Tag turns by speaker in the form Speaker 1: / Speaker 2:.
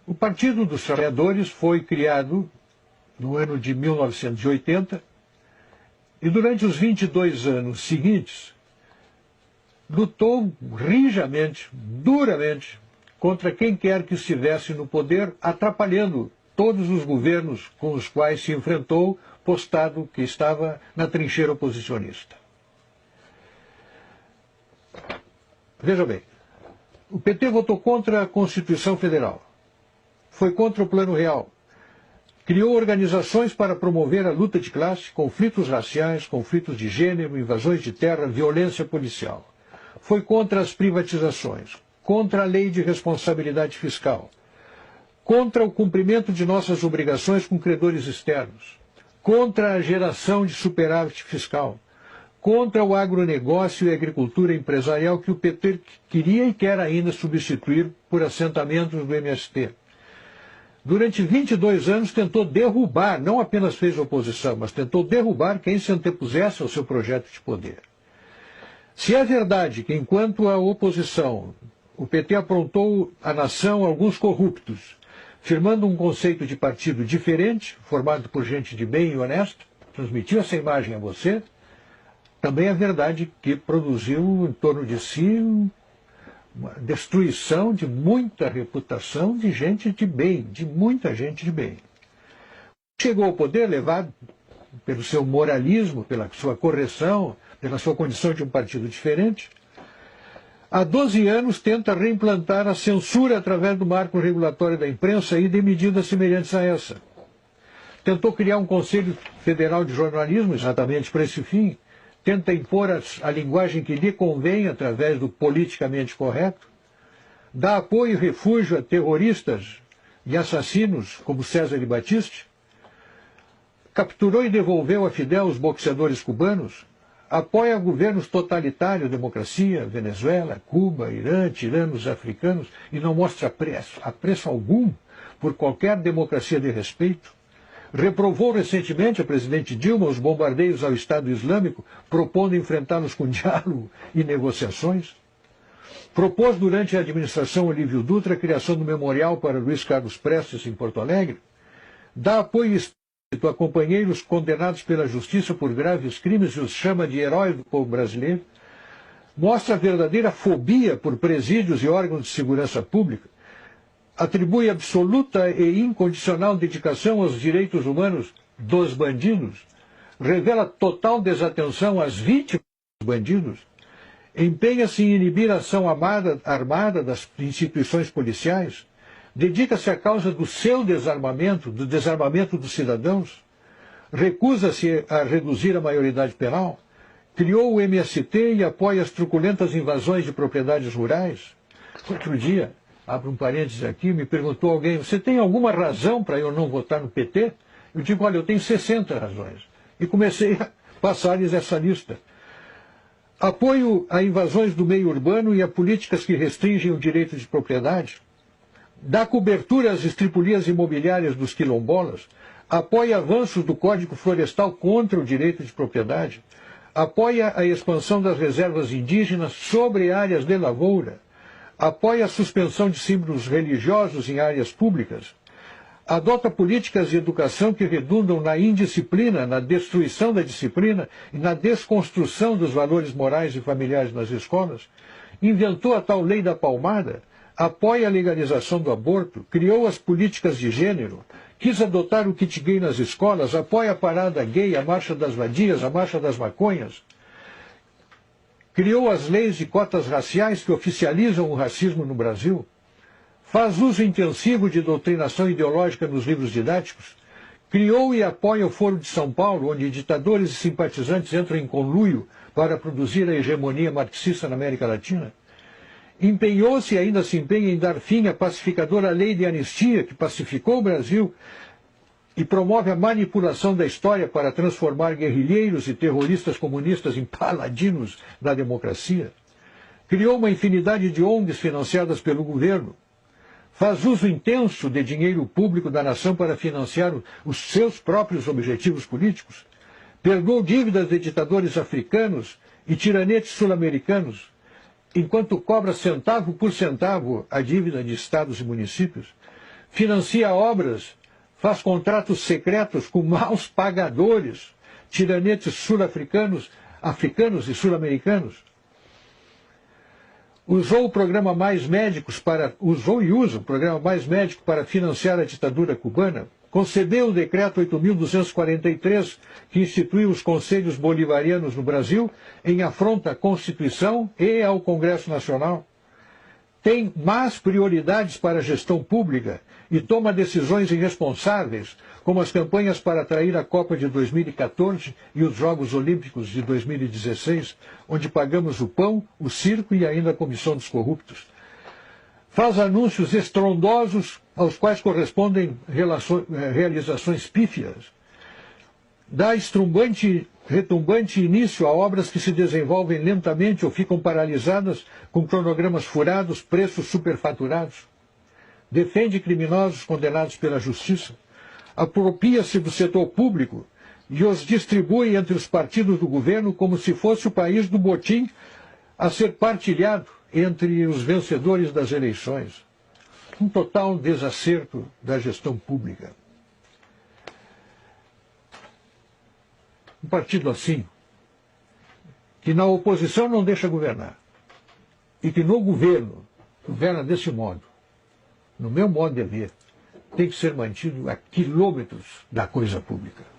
Speaker 1: O Partido dos Trabalhadores foi criado no ano de 1980 e durante os 22 anos seguintes lutou rijamente, duramente, contra quem quer que estivesse no poder, atrapalhando todos os governos com os quais se enfrentou, postado que estava na trincheira oposicionista. Veja bem, o PT votou contra a Constituição Federal, foi contra o Plano Real, criou organizações para promover a luta de classe, conflitos raciais, conflitos de gênero, invasões de terra, violência policial. Foi contra as privatizações, contra a lei de responsabilidade fiscal, contra o cumprimento de nossas obrigações com credores externos, contra a geração de superávit fiscal, contra o agronegócio e a agricultura empresarial que o PT queria e quer ainda substituir por assentamentos do MST. Durante 22 anos tentou derrubar, não apenas fez oposição, mas tentou derrubar quem se antepusesse ao seu projeto de poder. Se é verdade que, enquanto a oposição, o PT aprontou à nação alguns corruptos, firmando um conceito de partido diferente, formado por gente de bem e honesta, transmitiu essa imagem a você, também é verdade que produziu em torno de si uma destruição de muita reputação de gente de bem, de muita gente de bem. Chegou ao poder levado pelo seu moralismo, pela sua correção, pela sua condição de um partido diferente. Há 12 anos tenta reimplantar a censura através do marco regulatório da imprensa e de medidas semelhantes a essa. Tentou criar um Conselho Federal de Jornalismo exatamente para esse fim. Tenta impor a linguagem que lhe convém através do politicamente correto. Dá apoio e refúgio a terroristas e assassinos como César e Batiste. Capturou e devolveu a Fidel os boxeadores cubanos. Apoia governos totalitários, democracia, Venezuela, Cuba, Irã, tiranos africanos, e não mostra apreço algum por qualquer democracia de respeito. Reprovou recentemente a presidente Dilma os bombardeios ao Estado Islâmico, propondo enfrentá-los com diálogo e negociações. Propôs durante a administração Olívio Dutra a criação do memorial para Luiz Carlos Prestes em Porto Alegre. Dá apoio explícito a companheiros condenados pela justiça por graves crimes e os chama de heróis do povo brasileiro. Mostra a verdadeira fobia por presídios e órgãos de segurança pública. Atribui absoluta e incondicional dedicação aos direitos humanos dos bandidos, revela total desatenção às vítimas dos bandidos, empenha-se em inibir a ação armada das instituições policiais, dedica-se à causa do seu desarmamento, do desarmamento dos cidadãos, recusa-se a reduzir a maioridade penal, criou o MST e apoia as truculentas invasões de propriedades rurais. Outro dia, abro um parênteses aqui, me perguntou alguém, você tem alguma razão para eu não votar no PT? Eu digo, olha, eu tenho 60 razões. E comecei a passar-lhes essa lista. Apoio a invasões do meio urbano e a políticas que restringem o direito de propriedade. Dá cobertura às estripulias imobiliárias dos quilombolas. Apoia avanços do Código Florestal contra o direito de propriedade. Apoia a expansão das reservas indígenas sobre áreas de lavoura. Apoia a suspensão de símbolos religiosos em áreas públicas, adota políticas de educação que redundam na indisciplina, na destruição da disciplina e na desconstrução dos valores morais e familiares nas escolas, inventou a tal lei da palmada, apoia a legalização do aborto, criou as políticas de gênero, quis adotar o kit gay nas escolas, apoia a parada gay, a marcha das vadias, a marcha das maconhas, criou as leis de cotas raciais que oficializam o racismo no Brasil, faz uso intensivo de doutrinação ideológica nos livros didáticos, criou e apoia o Foro de São Paulo, onde ditadores e simpatizantes entram em conluio para produzir a hegemonia marxista na América Latina, empenhou-se e ainda se empenha em dar fim à pacificadora lei de anistia que pacificou o Brasil e promove a manipulação da história para transformar guerrilheiros e terroristas comunistas em paladinos da democracia. Criou uma infinidade de ONGs financiadas pelo governo. Faz uso intenso de dinheiro público da nação para financiar os seus próprios objetivos políticos. Perdoou dívidas de ditadores africanos e tiranetes sul-americanos, enquanto cobra centavo por centavo a dívida de estados e municípios. financia obras, faz contratos secretos com maus pagadores, tiranetes sul-africanos, africanos e sul-americanos. Usou o programa Mais Médicos usou e usa o programa Mais Médico para financiar a ditadura cubana. Concedeu o decreto 8.243, que instituiu os conselhos bolivarianos no Brasil, em afronta à Constituição e ao Congresso Nacional. Tem más prioridades para a gestão pública e toma decisões irresponsáveis, como as campanhas para atrair a Copa de 2014 e os Jogos Olímpicos de 2016, onde pagamos o pão, o circo e ainda a comissão dos corruptos. Faz anúncios estrondosos aos quais correspondem realizações pífias. Dá retumbante início a obras que se desenvolvem lentamente ou ficam paralisadas com cronogramas furados, preços superfaturados. Defende criminosos condenados pela justiça. Apropria-se do setor público e os distribui entre os partidos do governo como se fosse o país do botim a ser partilhado entre os vencedores das eleições. Um total desacerto da gestão pública. Um partido assim, que na oposição não deixa governar, e que no governo governa desse modo, no meu modo de ver, tem que ser mantido a quilômetros da coisa pública.